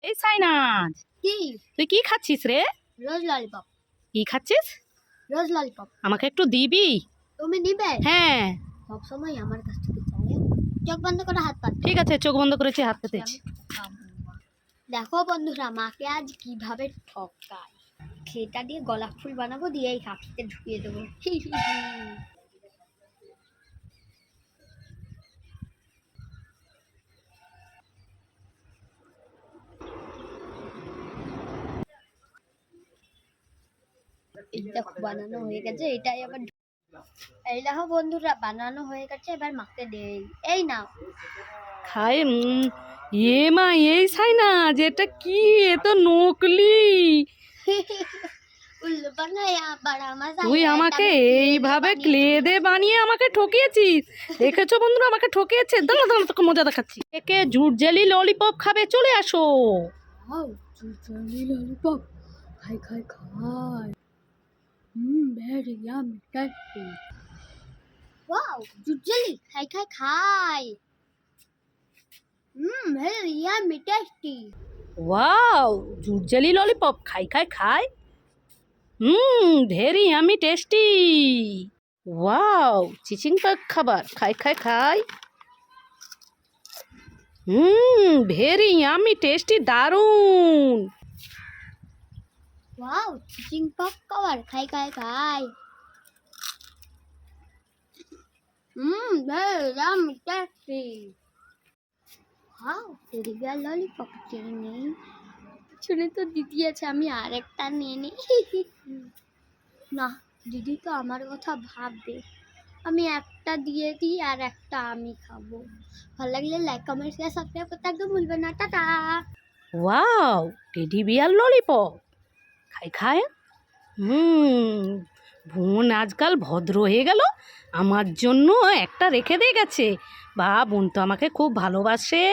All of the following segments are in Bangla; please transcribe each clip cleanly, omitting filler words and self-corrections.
এই সাইনাজ, কি? তুই কি খাচ্ছিস রে? রোজ ললিপপ। কি খাচ্ছিস? রোজ ললিপপ। আমাকে একটু দিবি? তুমি নিবে? হ্যাঁ। সবসময় আমার কাছ থেকে চাই। চোখ বন্ধ করে হাত পাত। ঠিক আছে, চোখ বন্ধ করেছি, হাত পেতেছি। দেখো বন্ধুরা, মাকে আজ কিভাবে ঠকাই। খেটা দিয়ে গোলাপ ফুল বানাবো, দিয়ে এই কাকিতে ঢুকিয়ে দেবো। এই দেখো বানানো হয়ে গেছে, এটাই আবার এই দেখো বন্ধুরা বানানো হয়ে গেছে, এবার মাকে দেই। এই নাও। খায় এ মা, এই সাইনাজ, এটা কি? এ তো নকলি। উল্লু বানাই আবার আমার তুই আমাকে এইভাবে ক্লে দিয়ে বানিয়ে আমাকে ঠকিয়েছিস। দেখেছো বন্ধুরা, আমাকে ঠকিয়েছে। দাঁড়া দাঁড়া, তোকে মজা দেখাচ্ছি। একে জুট জেলি ললিপপ খাবে, চলে আসো। ললিপপ খাই খাই খাই। Very yummy tasty. ওয়াও, জুট জেলি খাই খাই খাই। Very yummy tasty. ওয়াও, জুট জেলি ললিপপ খাই খাই খাই। Very yummy tasty. ওয়াও, চিচিং পাক খাবার খাই খাই খাই। ভেরি ইয়ামি টেস্টি, দারুণ। ওয়াও, চিচিং পক খাবার খাই খাই খাই। Very yummy tasty. Wow, teddy bear lollipop কিনে নেই। শুনে তো দিদি আছে, আমি আরেকটা নিয়ে নিই। না, দিদি তো আমার কথা ভাববে। আমি একটা দিয়ে দিই আর একটা আমি খাবো। ভালো লাগলে লাইক কমেন্ট শেয়ার সাবস্ক্রাইব করতে একদম ভুলবেন না। Tata. Wow, teddy bear lollipop খাই খায়। বোন আজকাল ভদ্র হয়ে গেল, আমার জন্য একটা রেখে দিয়ে গেছে। বা, বোন তো আমাকে খুব ভালোবাসে।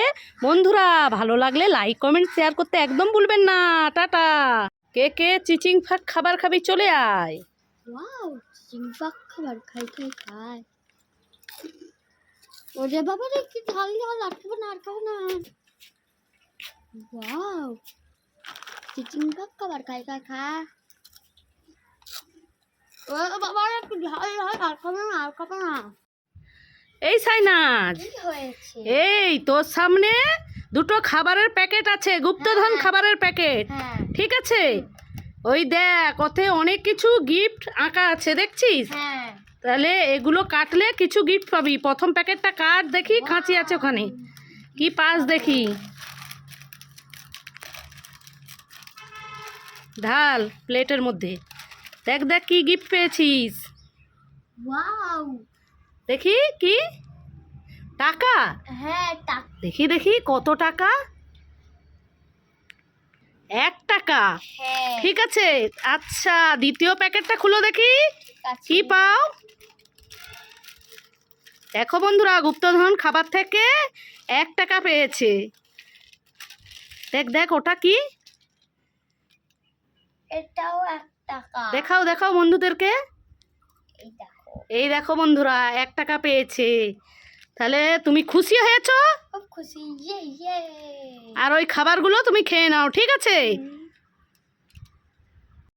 বন্ধুরা, ভালো লাগলে লাইক কমেন্ট শেয়ার করতে একদম ভুলবেন না। টাটা। কে কে চিচিং ফাক খাবার খাবি, চলে আয়। ওয়াও, চিংপাক খাবার খাই খাই খাই। ওরে বাবা রে, কি ঝাল ঝাল, আর খাবো না আর খাবো না। ওয়াও, চিংপাক খাবার খাই খাই খাই। ও বাবা রে, কি ঝাল ঝাল, আর খাবো না আর খাবো না। এই সাইনাজ, কি হয়েছে? এই তোর সামনে দুটো খাবারের প্যাকেট আছে, গুপ্তধন হ্যাঁ। খাবারের প্যাকেট। হ্যাঁ। ঠিক আছে, ওই দেখ, ওতে অনেক কিছু গিফট আঁকা আছে, দেখছিস? হ্যাঁ। তাহলে এগুলো কাটলে কিছু গিফট পাবি। প্রথম প্যাকেটটা কাট দেখি, কাঁচি আছে ওখানে, কি পাস দেখি। ঢাল প্লেটের মধ্যে, দেখ দেখ কি গিফট পেয়েছিস। ওয়াও, দেখি কি? টাকা? হ্যাঁ দেখি দেখি কত টাকা। 1 টাকা। হ্যাঁ। ঠিক আছে, আচ্ছা, দ্বিতীয় প্যাকেটটা খুলো দেখি আছে। কি পাও। দেখো বন্ধুরা, গুপ্তধন খাবার থেকে 1 টাকা পেয়েছে। দেখ দেখ, ওটা কি? এটাও 1 টাকা। দেখাও দেখাও বন্ধুদেরকে। এই দেখো। এই দেখো বন্ধুরা, 1 টাকা পেয়েছে। তাহলে তুমি খুশি হয়েছো? খুব খুশি। ইয়ে ইয়ে। আর ওই খাবারগুলো তুমি খেয়ে নাও, ঠিক আছে?